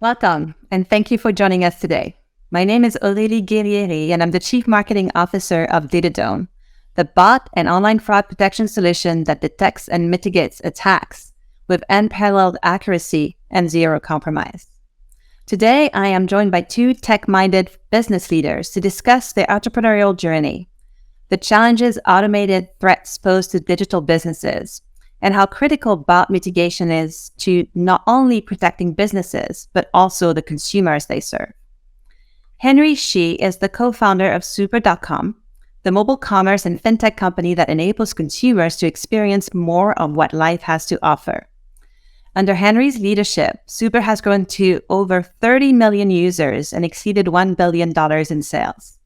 Welcome, and thank you for joining us today. My name is Aurélie Guerrieri, and I'm the Chief Marketing Officer of DataDome, the bot and online fraud protection solution that detects and mitigates attacks with unparalleled accuracy and zero compromise. Today, I am joined by two tech-minded business leaders to discuss their entrepreneurial journey, the challenges automated threats pose to digital businesses, and how critical bot mitigation is to not only protecting businesses, but also the consumers they serve. Henry Shi is the co-founder of Super.com, the mobile commerce and fintech company that enables consumers to experience more of what life has to offer. Under Henry's leadership, Super has grown to over 30 million users and exceeded $1 billion in sales.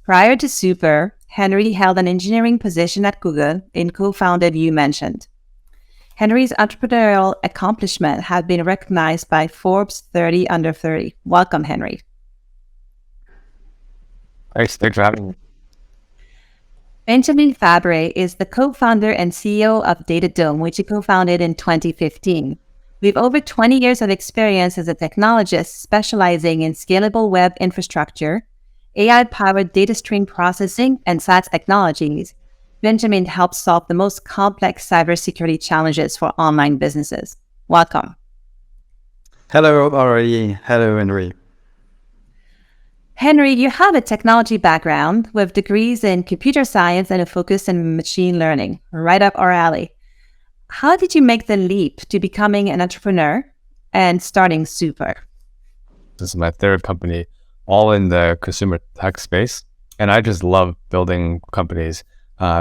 Prior to Super, Henry held an engineering position at Google in co-founded You Mentioned. Henry's entrepreneurial accomplishment has been recognized by Forbes 30 Under 30. Welcome, Henry. Thanks for having me. Benjamin Fabre is the co-founder and CEO of DataDome, which he co-founded in 2015. With over 20 years of experience as a technologist specializing in scalable web infrastructure, AI-powered data stream processing, and SaaS technologies, Benjamin helps solve the most complex cybersecurity challenges for online businesses. Welcome. Hello, Aurélie. Hello, Henry. Henry, you have a technology background with degrees in computer science and a focus in machine learning, right up our alley. How did you make the leap to becoming an entrepreneur and starting Super? This is my third company, all in the consumer tech space. And I just love building companies,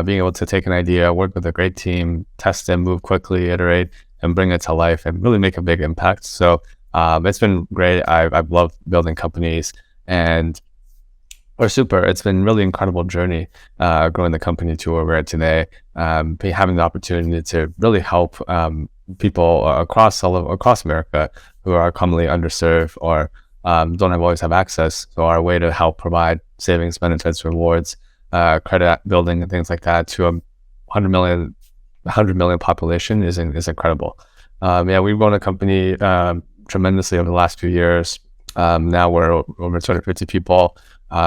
being able to take an idea, work with a great team, test it, move quickly, iterate, and bring it to life and really make a big impact. So it's been great. I've loved building companies. And for Super, it's been really incredible journey growing the company to where we're at today, having the opportunity to really help people across America who are commonly underserved or don't always have access. So our way to help provide savings, benefits, rewards, credit building, and things like that to a 100 million population is incredible. We've grown a company tremendously over the last few years. Now we're over 250 people,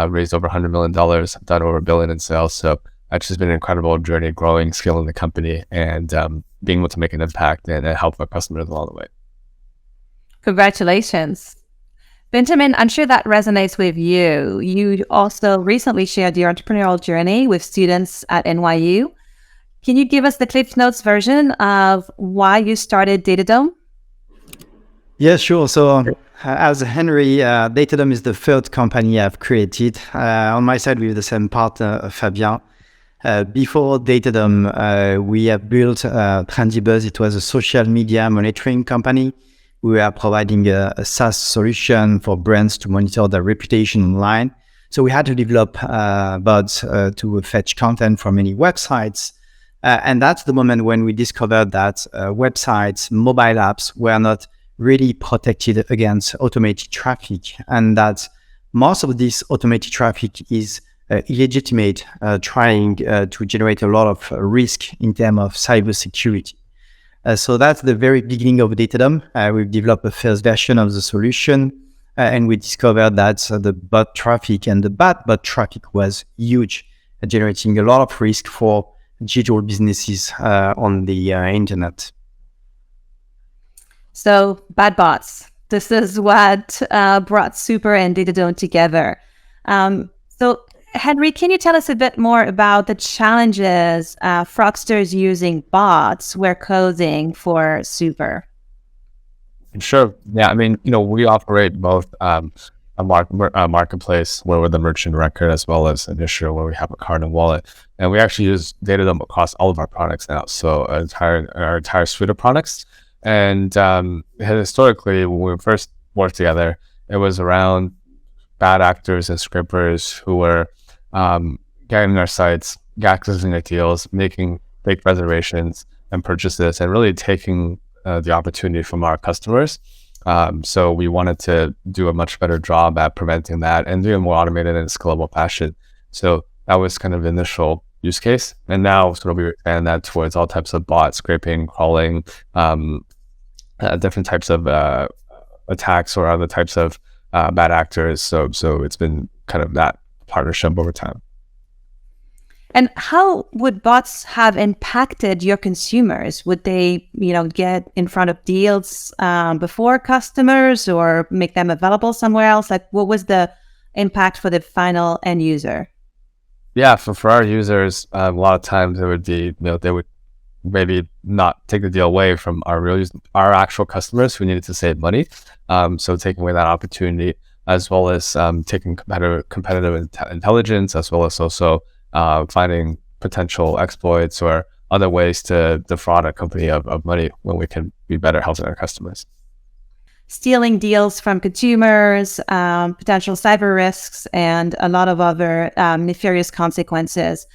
raised over $100 million, done over $1 billion in sales. So it's just been an incredible journey, growing, scaling the company, and being able to make an impact and help our customers along the way. Congratulations. Benjamin, I'm sure that resonates with you. You also recently shared your entrepreneurial journey with students at NYU. Can you give us the Cliff Notes version of why you started DataDome? Yeah, sure. So as Henry, DataDome is the third company I've created. On my side, with the same partner, Fabien. Before DataDome, we have built Trendybuzz. It was a social media monitoring company. We are providing a SaaS solution for brands to monitor their reputation online. So we had to develop bots to fetch content from many websites. And that's the moment when we discovered that websites, mobile apps were not really protected against automated traffic, and that most of this automated traffic is illegitimate, trying to generate a lot of risk in terms of cybersecurity. So that's the very beginning of DataDome. We've developed a first version of the solution, and we discovered that the bot traffic and the bad bot traffic was huge, generating a lot of risk for digital businesses on the internet. So, bad bots. This is what brought Super and DataDome together. So, Henry, can you tell us a bit more about the challenges fraudsters using bots were causing for Super? Sure. Yeah. We operate both a marketplace where we're the merchant record, as well as an issuer where we have a card and wallet. And we actually use DataDome across all of our products now. So our entire suite of products. And historically, when we first worked together, it was around bad actors and scripters who were getting our sites, accessing our deals, making fake reservations and purchases, and really taking the opportunity from our customers. So we wanted to do a much better job at preventing that and doing more automated and scalable fashion. So that was kind of the initial use case. And now sort of we expand that towards all types of bots, scraping, crawling, different types of attacks or other types of bad actors. So it's been kind of that partnership over time. And how would bots have impacted your consumers? Would they, get in front of deals before customers or make them available somewhere else? Like, what was the impact for the final end user? Yeah, for our users, a lot of times it would be, they would maybe not take the deal away from our actual customers who needed to save money. So taking away that opportunity, as well as taking competitive intelligence, as well as also finding potential exploits or other ways to defraud a company of money when we can be better helping our customers. Stealing deals from consumers, potential cyber risks, and a lot of other nefarious consequences.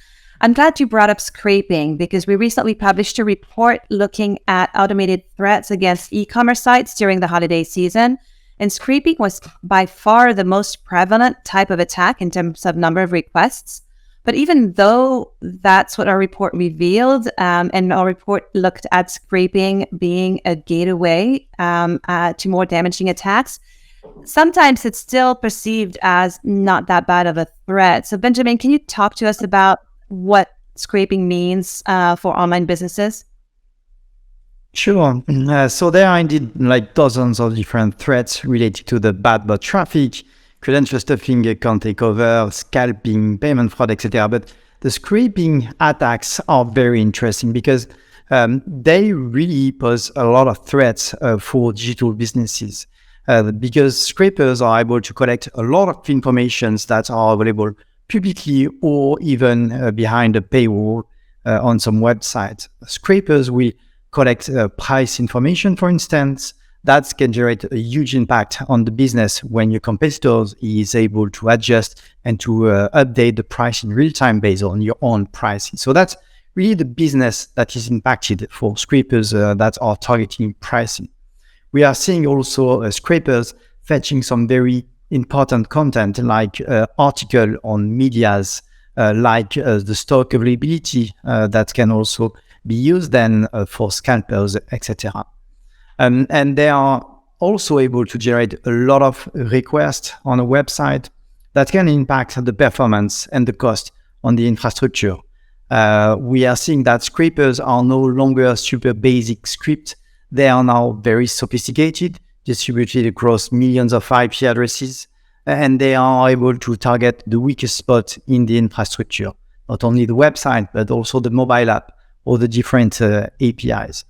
I'm glad you brought up scraping because we recently published a report looking at automated threats against e-commerce sites during the holiday season. And scraping was by far the most prevalent type of attack in terms of number of requests. But even though that's what our report revealed, and our report looked at scraping being a gateway to more damaging attacks, sometimes it's still perceived as not that bad of a threat. So Benjamin, can you talk to us about what scraping means for online businesses? Sure. So there are indeed like dozens of different threats related to the bad bot traffic, credential stuffing, account takeover, scalping, payment fraud, etc. But the scraping attacks are very interesting because they really pose a lot of threats for digital businesses because scrapers are able to collect a lot of information that are available publicly or even behind a paywall on some websites. Scrapers will collect price information, for instance. That can generate a huge impact on the business when your competitors is able to adjust and to update the price in real time based on your own pricing. So that's really the business that is impacted for scrapers that are targeting pricing. We are seeing also scrapers fetching some very important content like article on medias, like the stock availability that can also be used then for scalpers, etc. And they are also able to generate a lot of requests on a website that can impact the performance and the cost on the infrastructure. We are seeing that scrapers are no longer super basic script. They are now very sophisticated, distributed across millions of IP addresses, and they are able to target the weakest spot in the infrastructure, not only the website, but also the mobile app or the different APIs.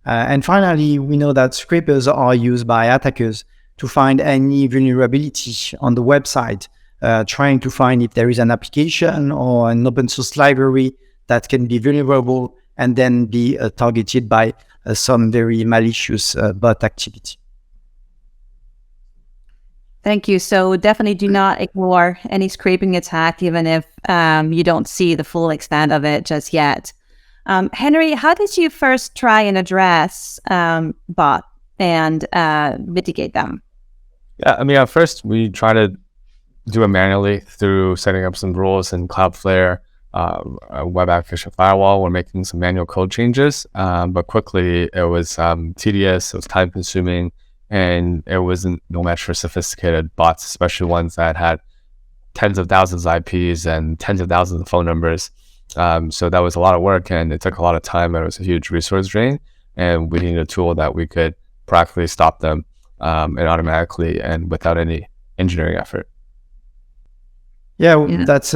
And finally, we know that scrapers are used by attackers to find any vulnerability on the website, trying to find if there is an application or an open source library that can be vulnerable and then be targeted by some very malicious bot activity. Thank you. So definitely do not ignore any scraping attack, even if you don't see the full extent of it just yet. Henry, how did you first try and address bot and mitigate them? Yeah, I mean, at first we try to do it manually through setting up some rules in Cloudflare, a web application firewall. We're making some manual code changes, but quickly it was tedious, it was time consuming, and it wasn't no match for sophisticated bots, especially ones that had tens of thousands of IPs and tens of thousands of phone numbers. So that was a lot of work and it took a lot of time and it was a huge resource drain. And we needed a tool that we could practically stop them and automatically and without any engineering effort. Yeah, that's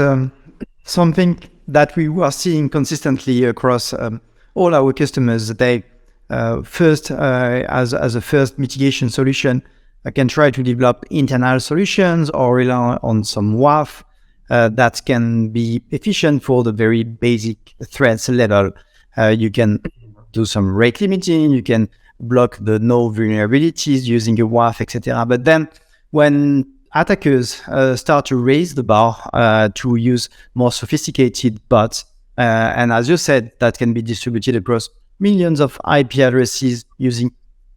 something that we are seeing consistently across all our customers. They first, as a first mitigation solution, can try to develop internal solutions or rely on some WAF that can be efficient for the very basic threats level. You can do some rate limiting, you can block the no vulnerabilities using a WAF, etc. But then when attackers start to raise the bar to use more sophisticated bots, and as you said, that can be distributed across millions of IP addresses using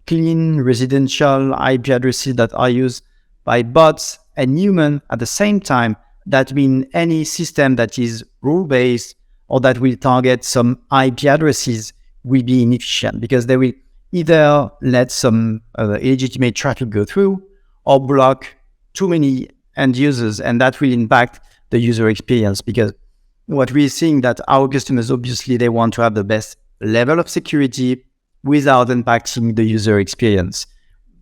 clean residential IP addresses that are used by bots and human at the same time. That means any system that is rule-based or that will target some IP addresses will be inefficient because they will either let some illegitimate traffic go through or block too many end users, and that will impact the user experience, because what we're seeing that our customers, obviously, they want to have the best level of security without impacting the user experience.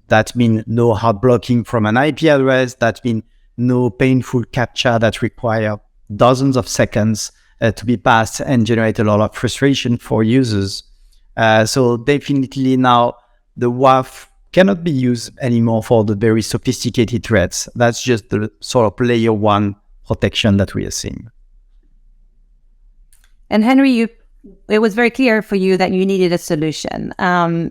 That means no hard blocking from an IP address. That means no painful captcha that require dozens of seconds to be passed and generate a lot of frustration for users. So definitely now the WAF cannot be used anymore for the very sophisticated threats. That's just the sort of layer one protection that we are seeing. And Henry, it was very clear for you that you needed a solution.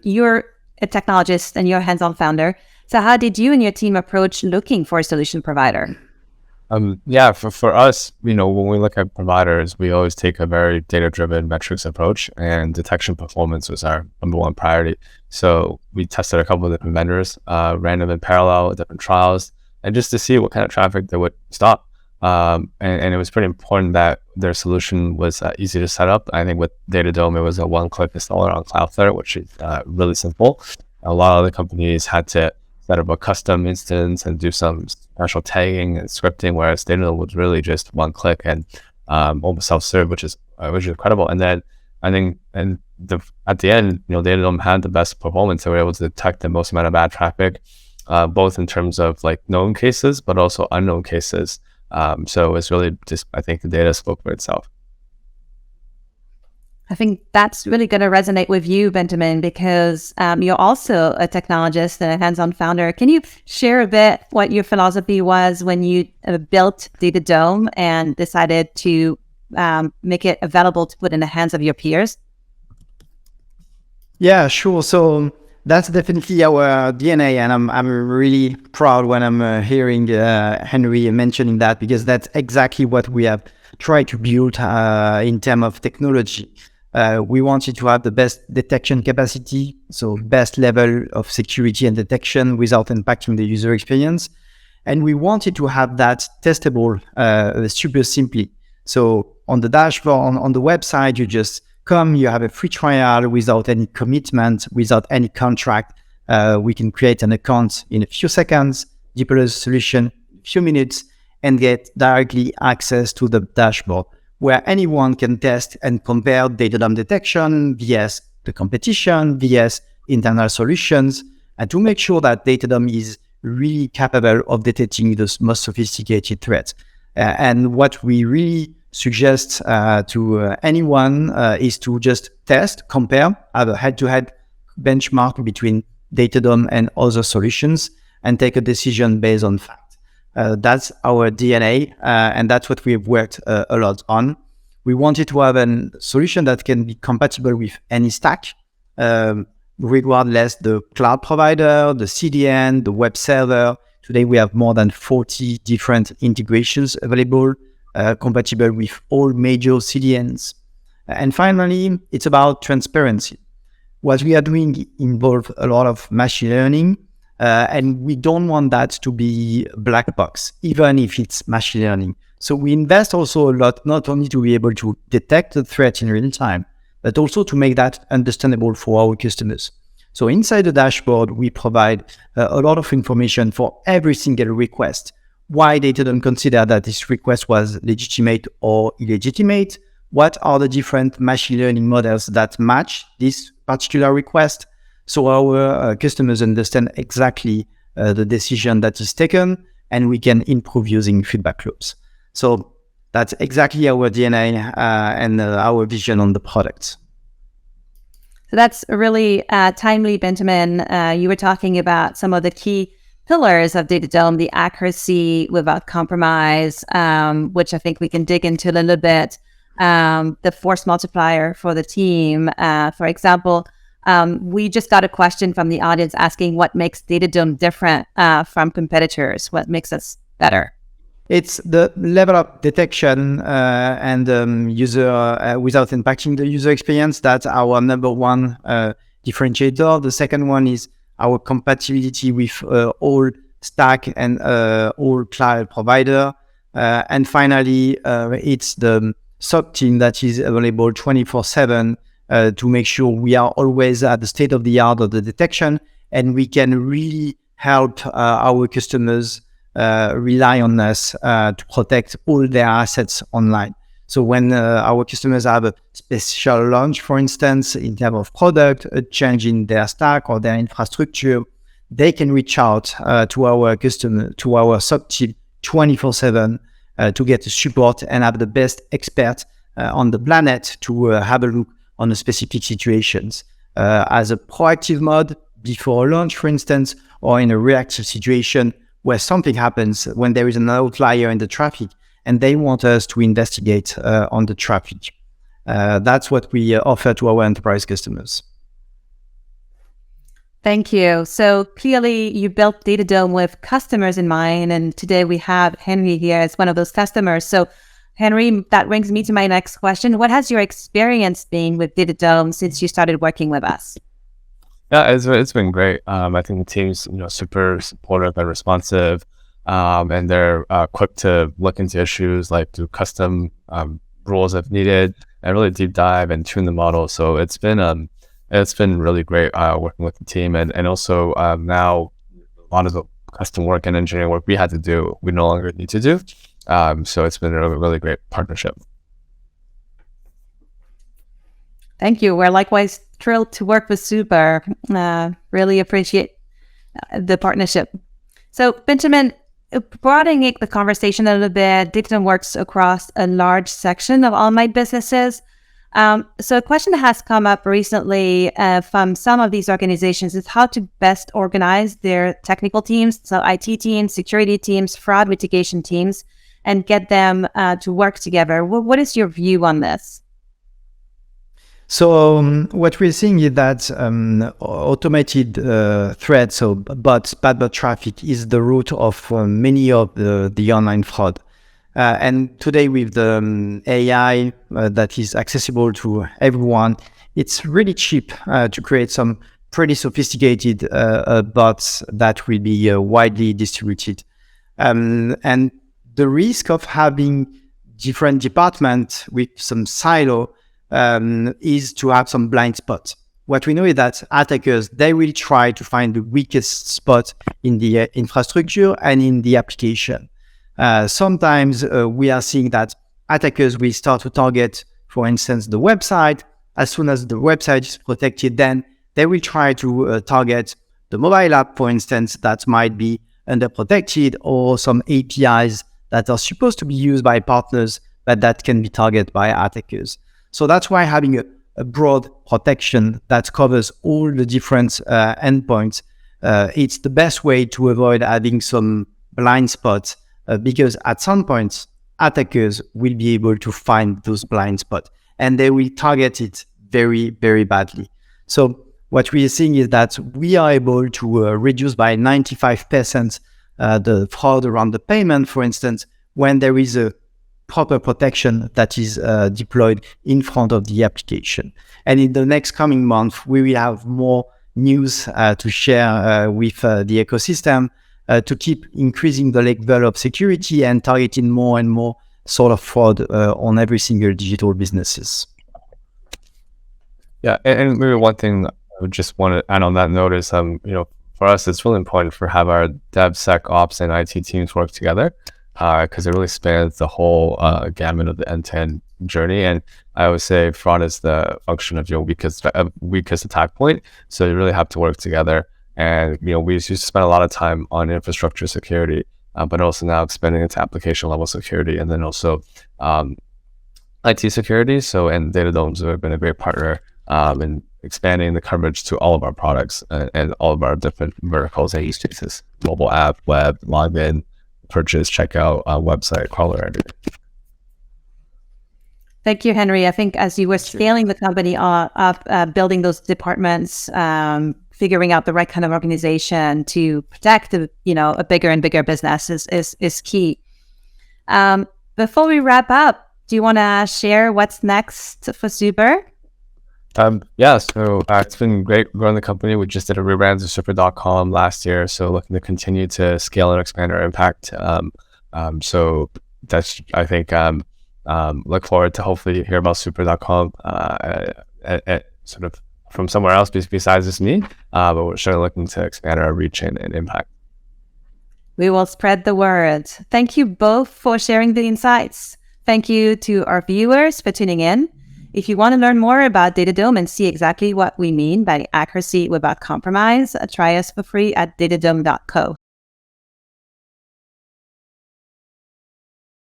You're a technologist and you're a hands-on founder. So how did you and your team approach looking for a solution provider? For us, when we look at providers, we always take a very data-driven metrics approach, and detection performance was our number one priority. So we tested a couple of different vendors, ran them in parallel, different trials, and just to see what kind of traffic they would stop. And it was pretty important that their solution was easy to set up. I think with DataDome, it was a one-click installer on Cloudflare, which is really simple. A lot of other companies had to set up a custom instance and do some special tagging and scripting, whereas DataDome was really just one click and almost self-serve, which is incredible. And then I think at the end, DataDome had the best performance. They were able to detect the most amount of bad traffic, both in terms of like known cases, but also unknown cases. So it's really just, I think the data spoke for itself. I think that's really going to resonate with you, Benjamin, because you're also a technologist and a hands-on founder. Can you share a bit what your philosophy was when you built DataDome and decided to make it available to put in the hands of your peers? Yeah, sure. So that's definitely our DNA, and I'm really proud when I'm hearing Henry mentioning that, because that's exactly what we have tried to build in terms of technology. We wanted to have the best detection capacity, so best level of security and detection without impacting the user experience. And we wanted to have that testable super simply. So on the dashboard, on the website, you just come, you have a free trial without any commitment, without any contract. We can create an account in a few seconds, deploy a solution in a few minutes, and get directly access to the dashboard, where anyone can test and compare DataDome detection vs the competition, vs internal solutions, and to make sure that DataDome is really capable of detecting the most sophisticated threats. And what we really suggest to anyone is to just test, compare, have a head-to-head benchmark between DataDome and other solutions, and take a decision based on fact. That's our DNA, and that's what we've worked a lot on. We wanted to have a solution that can be compatible with any stack, regardless the cloud provider, the CDN, the web server. Today we have more than 40 different integrations available, compatible with all major CDNs. And finally, it's about transparency. What we are doing involves a lot of machine learning, and we don't want that to be black box, even if it's machine learning. So we invest also a lot, not only to be able to detect the threat in real time, but also to make that understandable for our customers. So inside the dashboard, we provide a lot of information for every single request. Why DataDome consider that this request was legitimate or illegitimate? What are the different machine learning models that match this particular request? So our customers understand exactly the decision that is taken, and we can improve using feedback loops. So that's exactly our DNA and our vision on the product. So that's really timely, Benjamin. You were talking about some of the key pillars of DataDome, the accuracy without compromise, which I think we can dig into a little bit, the force multiplier for the team. For example, we just got a question from the audience asking what makes DataDome different from competitors, what makes us better? It's the level of detection and user without impacting the user experience. That's our number one differentiator. The second one is our compatibility with all stack and all cloud provider. And finally, it's the SOC team that is available 24/7 to make sure we are always at the state of the art of the detection, and we can really help our customers rely on us to protect all their assets online. So when our customers have a special launch, for instance, in terms of product, a change in their stack or their infrastructure, they can reach out to our customer, to our SOC team 24/7 to get support and have the best expert on the planet to have a look on the specific situations as a proactive mode before launch, for instance, or in a reactive situation where something happens when there is an outlier in the traffic and they want us to investigate on the traffic. That's what we offer to our enterprise customers. Thank you. So clearly you built DataDome with customers in mind, and today we have Henry here as one of those customers. So Henry, that brings me to my next question. What has your experience been with DataDome since you started working with us? Yeah, it's been great. I think the team's super supportive and responsive, and they're quick to look into issues, like do custom rules if needed, and really deep dive and tune the model. So it's been really great working with the team, and also now a lot of the custom work and engineering work we had to do, we no longer need to do. So it's been a really great partnership. Thank you. We're likewise thrilled to work with Super. Really appreciate the partnership. So Benjamin, broadening the conversation a little bit, DataDome works across a large section of online businesses. So a question that has come up recently from some of these organizations is how to best organize their technical teams, so IT teams, security teams, fraud mitigation teams, and get them to work together. What is your view on this? So what we're seeing is that automated threats, so bots, bad bot traffic, is the root of many of the online fraud. And today with the AI that is accessible to everyone, it's really cheap to create some pretty sophisticated bots that will be widely distributed. And the risk of having different departments with some silo is to have some blind spots. What we know is that attackers, they will try to find the weakest spot in the infrastructure and in the application. Sometimes we are seeing that attackers will start to target, for instance, the website. As soon as the website is protected, then they will try to target the mobile app, for instance, that might be underprotected, or some APIs that are supposed to be used by partners, but that can be targeted by attackers. So that's why having a broad protection that covers all the different endpoints, it's the best way to avoid having some blind spots, because at some point, attackers will be able to find those blind spots and they will target it very, very badly. So what we are seeing is that we are able to reduce by 95% the fraud around the payment, for instance, when there is a proper protection that is deployed in front of the application. And in the next coming month, we will have more news to share with the ecosystem to keep increasing the level of security and targeting more and more sort of fraud on every single digital businesses. Yeah, and maybe one thing I would just want to add on that note is, for us, it's really important to have our DevSecOps and IT teams work together, because it really spans the whole gamut of the end-to-end journey. And I would say fraud is the function of your weakest attack point. So you really have to work together. And we used to spend a lot of time on infrastructure security, but also now expanding into application level security, and then also IT security. So, and DataDome's have been a great partner in expanding the coverage to all of our products and all of our different verticals and use cases: mobile app, web, login, purchase, checkout, website, crawler, everything. Thank you, Henry. I think as you were scaling the company up, building those departments, figuring out the right kind of organization to protect a bigger and bigger business is key. Before we wrap up, do you want to share what's next for Super? Yeah, so it's been great growing the company. We just did a rebrand to super.com last year, so looking to continue to scale and expand our impact. So that's, I think, look forward to hopefully hear about super.com sort of from somewhere else besides just me, but we're sure looking to expand our reach and impact. We will spread the word. Thank you both for sharing the insights. Thank you to our viewers for tuning in. If you want to learn more about DataDome and see exactly what we mean by accuracy without compromise, try us for free at datadome.co.